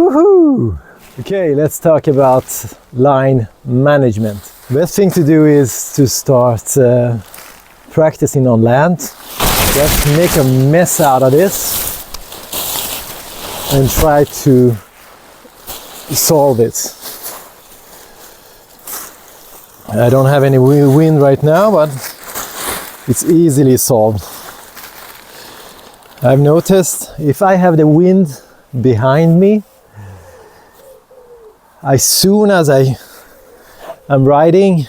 Woohoo! Okay, let's talk about line management. Best thing to do is to start practicing on land. Just make a mess out of this and try to solve it. I don't have any wind right now, but it's easily solved. I've noticed if I have the wind behind me, as soon as I'm riding,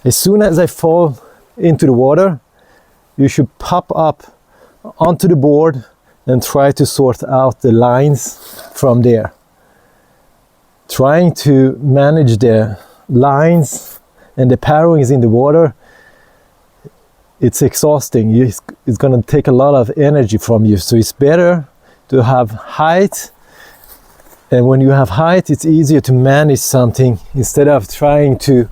as soon as I fall into the water, you should pop up onto the board and try to sort out the lines from there. Trying to manage the lines and the parawings in the water, it's exhausting. It's going to take a lot of energy from you. So it's better to have height. And when you have height, it's easier to manage something instead of trying to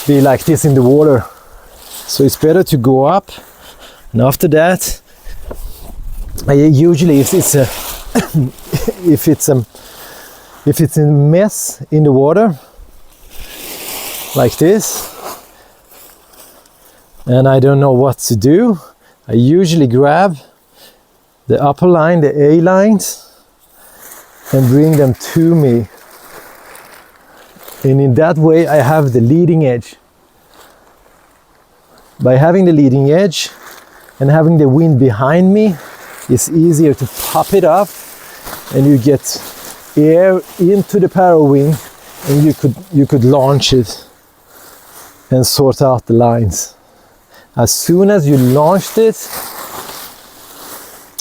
be like this in the water. So it's better to go up. And after that, I usually if it's a mess in the water like this, and I don't know what to do, I usually grab the upper line, the A lines, and bring them to me. And in that way I have the leading edge. By having the leading edge and having the wind behind me, it's easier to pop it up, and you get air into the parawing, and you could launch it and sort out the lines. As soon as you launched it,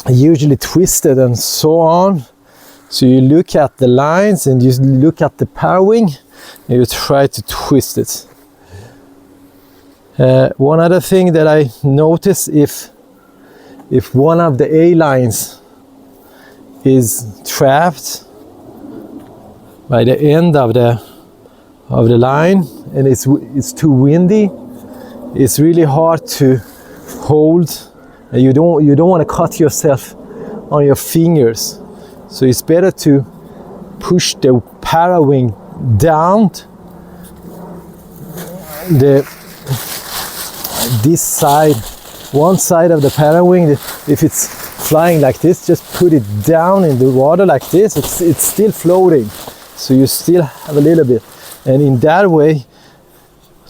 I usually twist it and so on. So you look at the lines and you look at the parawing and you try to twist it. One other thing that I notice, if one of the A lines is trapped by the end of the line and it's too windy, it's really hard to hold, and you don't want to cut yourself on your fingers. So it's better to push the parawing down this side, one side of the parawing. If it's flying like this, just put it down in the water like this. It's still floating, so you still have a little bit, and in that way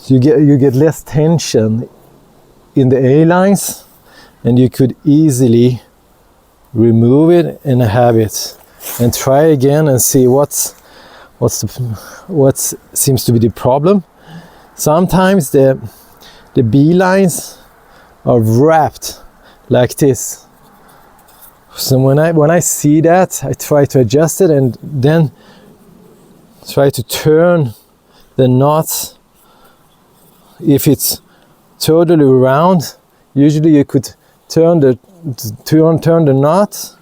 you get less tension in the A lines, and you could easily remove it and have it, and try again and see what seems to be the problem. Sometimes the B lines are wrapped like this. So when I see that, I try to adjust it and then try to turn the knot. If it's totally round, usually you could turn the knot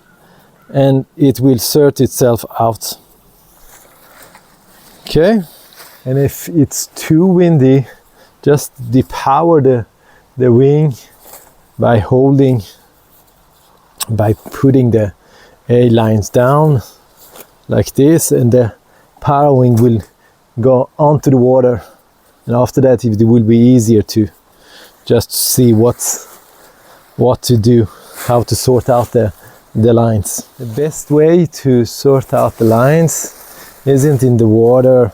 and it will sort itself out. Okay, and if it's too windy, just depower the wing by putting the A lines down like this, and the parawing will go onto the water, and after that it will be easier to just see what to do, how to sort out the lines. The best way to sort out the lines isn't in the water.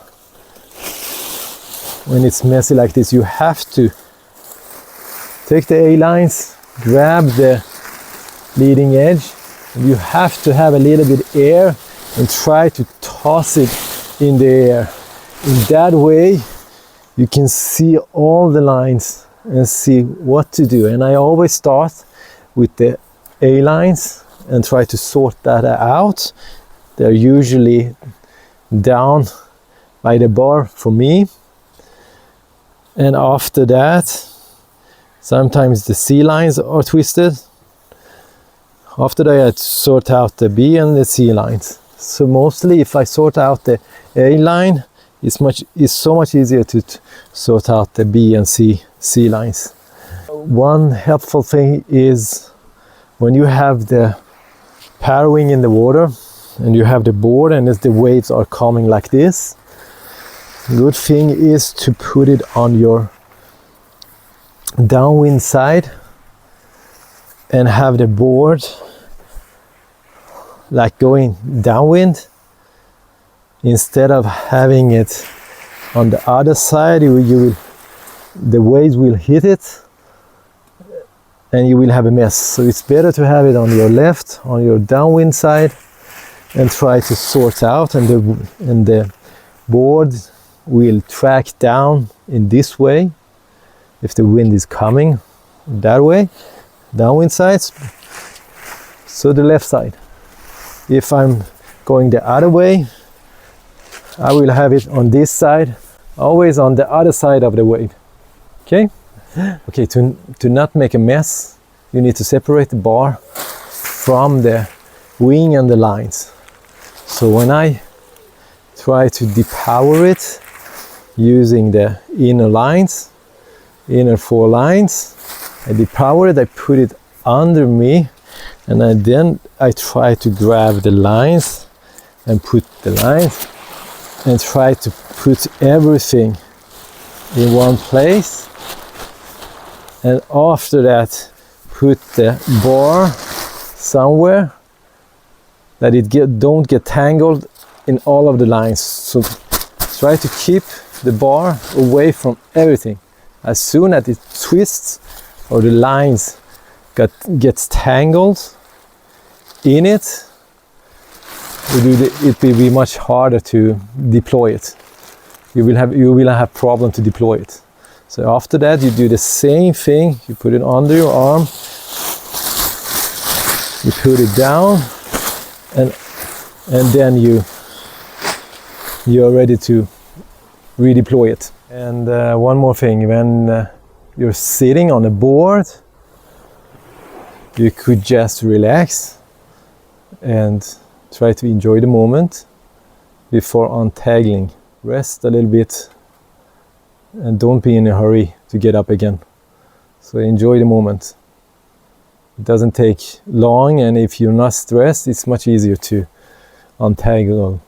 When it's messy like this, you have to take the A lines, grab the leading edge, and you have to have a little bit air and try to toss it in the air. In that way you can see all the lines and see what to do. And I always start with the A lines and try to sort that out. They're usually down by the bar for me, and after that sometimes the C lines are twisted. After that I sort out the B and the C lines. So mostly if I sort out the A line, it's so much easier to sort out the B and C lines. One helpful thing is when you have the parawing in the water, and you have the board, and as the waves are coming like this, good thing is to put it on your downwind side and have the board like going downwind instead of having it on the other side. The waves will hit it and you will have a mess. So it's better to have it on your left, on your downwind side, and try to sort out, and the board will track down in this way if the wind is coming that way, downwind sides. So the left side. If I'm going the other way, I will have it on this side, always on the other side of the wave. Okay? Okay, to not make a mess, you need to separate the bar from the wing and the lines. So when I try to depower it using the inner lines, inner 4 lines, I depower it, I put it under me, and then I try to grab the lines and put the lines and try to put everything in one place, and after that put the bar somewhere that it don't get tangled in all of the lines. So try to keep the bar away from everything. As soon as it twists or the lines gets tangled in it, it will be much harder to deploy it. You will have problem to deploy it. So after that, you do the same thing. You put it under your arm, you put it down, and then you're ready to redeploy it. And one more thing, when you're sitting on a board, you could just relax and try to enjoy the moment before untangling. Rest a little bit and don't be in a hurry to get up again. So enjoy the moment. It doesn't take long, and if you're not stressed, it's much easier to untangle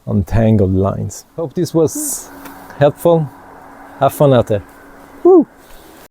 lines. Hope this was helpful. Have fun out there. Woo!